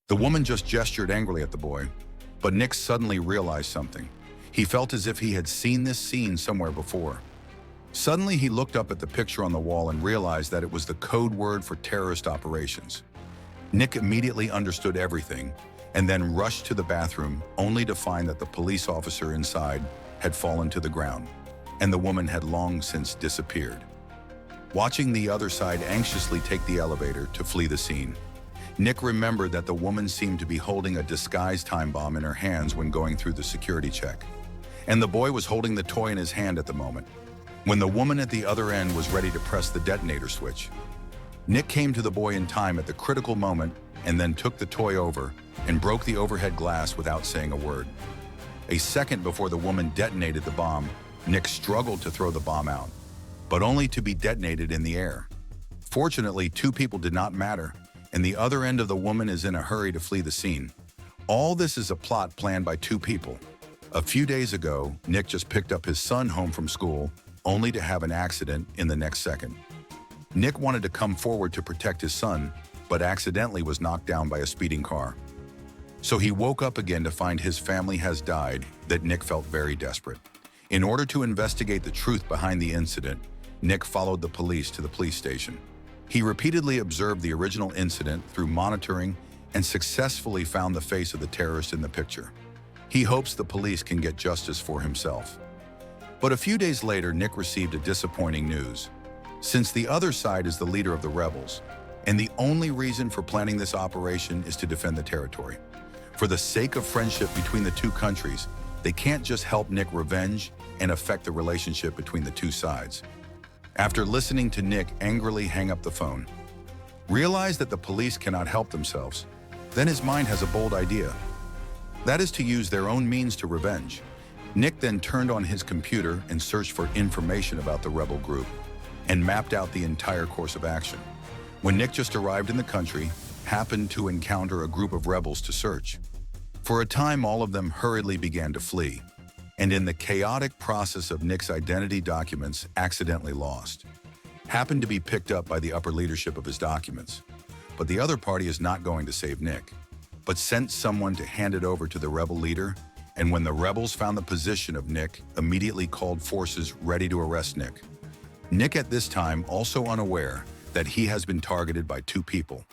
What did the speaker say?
The woman just gestured angrily at the boy, but Nick suddenly realized something. He felt as if he had seen this scene somewhere before. Suddenly, he looked up at the picture on the wall and realized that it was the code word for terrorist operations. Nick immediately understood everything and then rushed to the bathroom, only to find that the police officer inside had fallen to the ground, and the woman had long since disappeared. Watching the other side anxiously take the elevator to flee the scene, Nick remembered that the woman seemed to be holding a disguised time bomb in her hands when going through the security check, and the boy was holding the toy in his hand at the moment. When the woman at the other end was ready to press the detonator switch, Nick came to the boy in time at the critical moment and then took the toy over and broke the overhead glass without saying a word. A second before the woman detonated the bomb, Nick struggled to throw the bomb out, but only to be detonated in the air. Fortunately, two people did not matter, and the other end of the woman is in a hurry to flee the scene. All this is a plot planned by two people. A few days ago, Nick just picked up his son home from school, only to have an accident in the next second. Nick wanted to come forward to protect his son, but accidentally was knocked down by a speeding car. So he woke up again to find his family has died. That Nick felt very desperate. In order to investigate the truth behind the incident, Nick followed the police to the police station. He repeatedly observed the original incident through monitoring and successfully found the face of the terrorist in the picture. He hopes the police can get justice for himself. But a few days later, Nick received a disappointing news. Since the other side is the leader of the rebels, and the only reason for planning this operation is to defend the territory. For the sake of friendship between the two countries, they can't just help Nick revenge and affect the relationship between the two sides. After listening to Nick angrily hang up the phone, realize that the police cannot help themselves, then his mind has a bold idea. That is to use their own means to revenge. Nick then turned on his computer and searched for information about the rebel group and mapped out the entire course of action. When Nick just arrived in the country, happened to encounter a group of rebels to search. For a time, all of them hurriedly began to flee, and in the chaotic process of Nick's identity documents accidentally lost, happened to be picked up by the upper leadership of his documents. But the other party is not going to save Nick, but sent someone to hand it over to the rebel leader, and when the rebels found the position of Nick, immediately called forces ready to arrest Nick. Nick at this time also unaware that he has been targeted by two people.